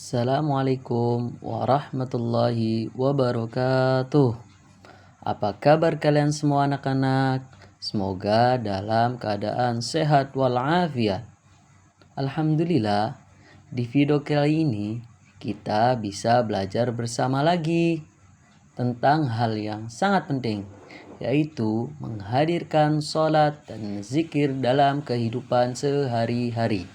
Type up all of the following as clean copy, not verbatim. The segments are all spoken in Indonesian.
Assalamualaikum warahmatullahi wabarakatuh. Apa kabar kalian semua anak-anak? Semoga dalam keadaan sehat walafiat. Alhamdulillah, di video kali ini kita bisa belajar bersama lagi tentang hal yang sangat penting, yaitu menghadirkan sholat dan zikir dalam kehidupan sehari-hari.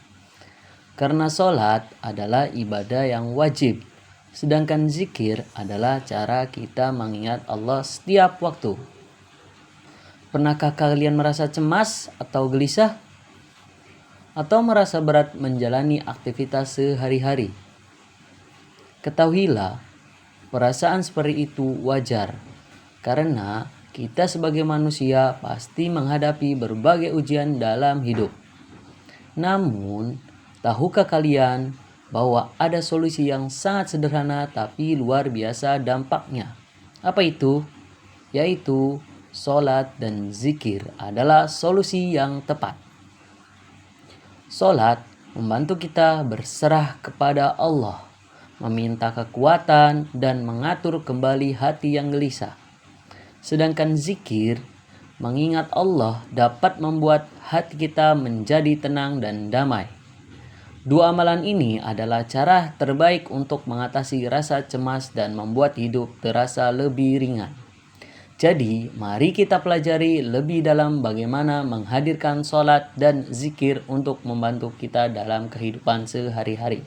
Karena sholat adalah ibadah yang wajib, sedangkan zikir adalah cara kita mengingat Allah setiap waktu. Pernahkah kalian merasa cemas atau gelisah? Atau merasa berat menjalani aktivitas sehari-hari? Ketahuilah, perasaan seperti itu wajar, karena kita sebagai manusia pasti menghadapi berbagai ujian dalam hidup. Namun, tahukah kalian bahwa ada solusi yang sangat sederhana tapi luar biasa dampaknya? Apa itu? Yaitu sholat dan zikir adalah solusi yang tepat. Sholat membantu kita berserah kepada Allah, meminta kekuatan dan mengatur kembali hati yang gelisah. Sedangkan zikir, mengingat Allah dapat membuat hati kita menjadi tenang dan damai. Dua amalan ini adalah cara terbaik untuk mengatasi rasa cemas dan membuat hidup terasa lebih ringan. Jadi, mari kita pelajari lebih dalam bagaimana menghadirkan sholat dan zikir untuk membantu kita dalam kehidupan sehari-hari.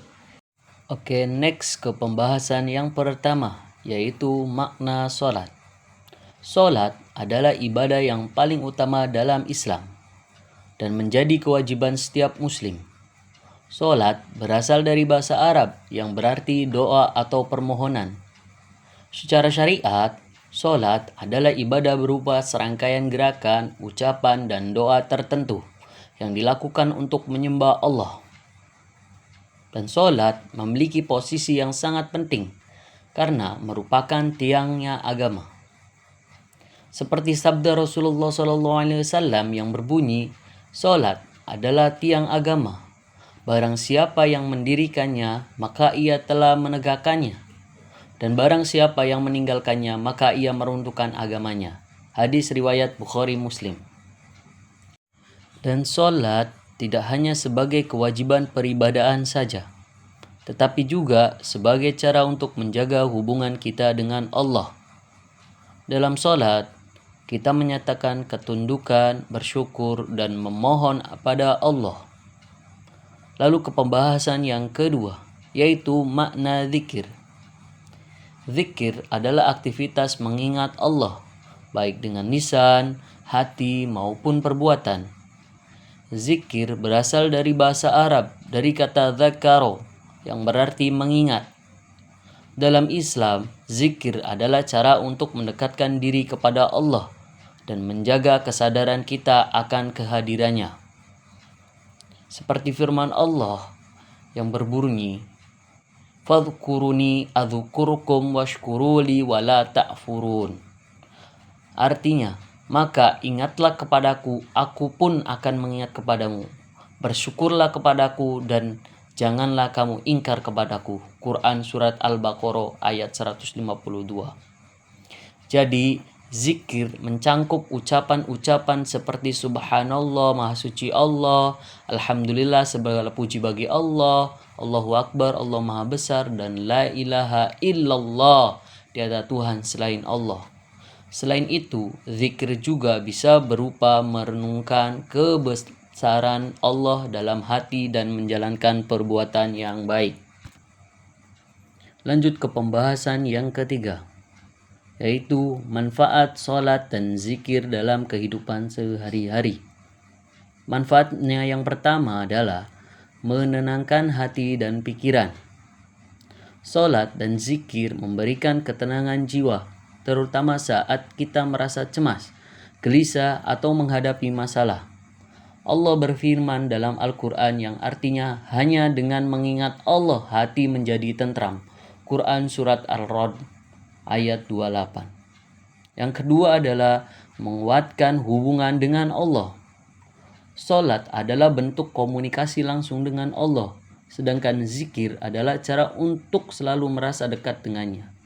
Oke, next ke pembahasan yang pertama, yaitu makna sholat. Sholat adalah ibadah yang paling utama dalam Islam dan menjadi kewajiban setiap muslim. Sholat berasal dari bahasa Arab yang berarti doa atau permohonan. Secara syariat, sholat adalah ibadah berupa serangkaian gerakan, ucapan, dan doa tertentu yang dilakukan untuk menyembah Allah. Dan sholat memiliki posisi yang sangat penting karena merupakan tiangnya agama. Seperti sabda Rasulullah SAW yang berbunyi, sholat adalah tiang agama. Barang siapa yang mendirikannya, maka ia telah menegakkannya. Dan barang siapa yang meninggalkannya, maka ia meruntuhkan agamanya. Hadis riwayat Bukhari Muslim. Dan sholat tidak hanya sebagai kewajiban peribadahan saja, tetapi juga sebagai cara untuk menjaga hubungan kita dengan Allah. Dalam sholat, kita menyatakan ketundukan, bersyukur, dan memohon pada Allah. Lalu ke pembahasan yang kedua, yaitu makna zikir. Zikir adalah aktivitas mengingat Allah, baik dengan lisan, hati, maupun perbuatan. Zikir berasal dari bahasa Arab, dari kata dzakaro, yang berarti mengingat. Dalam Islam, zikir adalah cara untuk mendekatkan diri kepada Allah dan menjaga kesadaran kita akan kehadirannya. Seperti firman Allah yang berbunyi, "Fadhkuruni adzkurukum washkuruli wala ta'furun." Artinya, maka ingatlah kepadaku, aku pun akan mengingat kepadamu. Bersyukurlah kepadaku dan janganlah kamu ingkar kepadaku. Quran Surat Al-Baqarah ayat 152. Jadi, zikir mencangkup ucapan-ucapan seperti Subhanallah, Maha Suci Allah, Alhamdulillah, segala puji bagi Allah, Allahu Akbar, Allah Maha Besar, dan La ilaha illallah, tiada Tuhan selain Allah. Selain itu, zikir juga bisa berupa merenungkan kebesaran Allah dalam hati dan menjalankan perbuatan yang baik. Lanjut ke pembahasan yang ketiga, yaitu manfaat sholat dan zikir dalam kehidupan sehari-hari. Manfaatnya yang pertama adalah menenangkan hati dan pikiran. Sholat dan zikir memberikan ketenangan jiwa, terutama saat kita merasa cemas, gelisah, atau menghadapi masalah. Allah berfirman dalam Al-Quran yang artinya hanya dengan mengingat Allah hati menjadi tentram. Quran Surat Al-Ra'd ayat 28. Yang kedua adalah menguatkan hubungan dengan Allah. Sholat adalah bentuk komunikasi langsung dengan Allah sedangkan zikir adalah cara untuk selalu merasa dekat dengannya.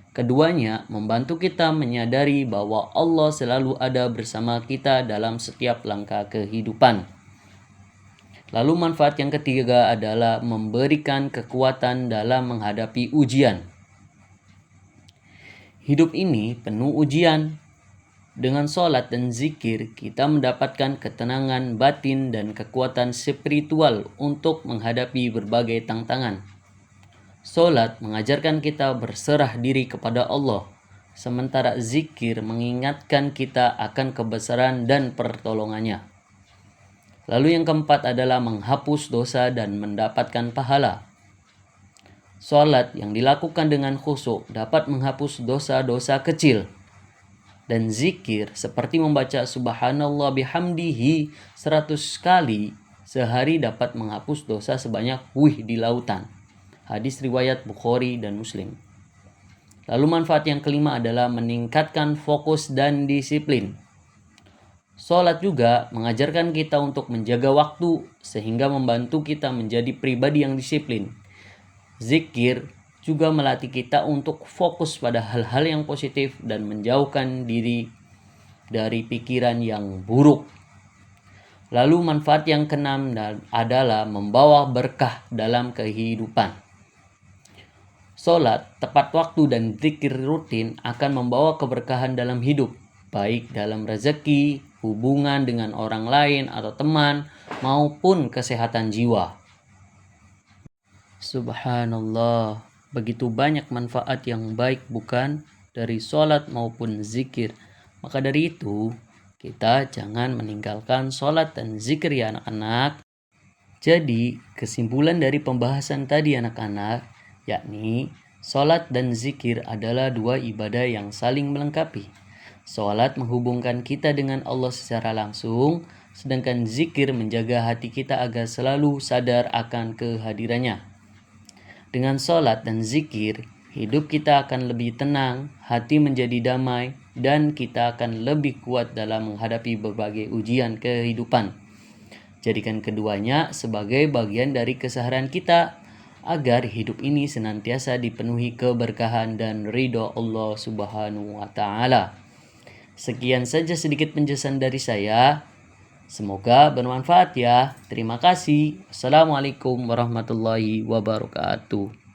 Keduanya membantu kita menyadari bahwa Allah selalu ada bersama kita dalam setiap langkah kehidupan. Lalu manfaat yang ketiga adalah memberikan kekuatan dalam menghadapi ujian. Hidup ini penuh ujian. Dengan sholat dan zikir, kita mendapatkan ketenangan batin dan kekuatan spiritual untuk menghadapi berbagai tantangan. Sholat mengajarkan kita berserah diri kepada Allah, sementara zikir mengingatkan kita akan kebesaran dan pertolongannya. Lalu yang keempat adalah menghapus dosa dan mendapatkan pahala. Sholat yang dilakukan dengan khusyuk dapat menghapus dosa-dosa kecil. Dan zikir seperti membaca subhanallah bihamdihi 100 kali sehari dapat menghapus dosa sebanyak buih di lautan. Hadis riwayat Bukhari dan Muslim. Lalu manfaat yang kelima adalah meningkatkan fokus dan disiplin. Sholat juga mengajarkan kita untuk menjaga waktu sehingga membantu kita menjadi pribadi yang disiplin. Zikir juga melatih kita untuk fokus pada hal-hal yang positif dan menjauhkan diri dari pikiran yang buruk. Lalu manfaat yang keenam adalah membawa berkah dalam kehidupan. Sholat, tepat waktu dan zikir rutin akan membawa keberkahan dalam hidup, baik dalam rezeki, hubungan dengan orang lain atau teman, maupun kesehatan jiwa. Subhanallah, begitu banyak manfaat yang baik bukan dari sholat maupun zikir. Maka dari itu, kita jangan meninggalkan sholat dan zikir ya anak-anak. Jadi, kesimpulan dari pembahasan tadi anak-anak, yakni sholat dan zikir adalah dua ibadah yang saling melengkapi. Sholat menghubungkan kita dengan Allah secara langsung, sedangkan zikir menjaga hati kita agar selalu sadar akan kehadirannya. Dengan sholat dan zikir, hidup kita akan lebih tenang, hati menjadi damai, dan kita akan lebih kuat dalam menghadapi berbagai ujian kehidupan. Jadikan keduanya sebagai bagian dari keseharian kita, agar hidup ini senantiasa dipenuhi keberkahan dan ridho Allah Subhanahu wa Ta'ala. Sekian saja sedikit penjelasan dari saya. Semoga bermanfaat ya. Terima kasih. Assalamualaikum warahmatullahi wabarakatuh.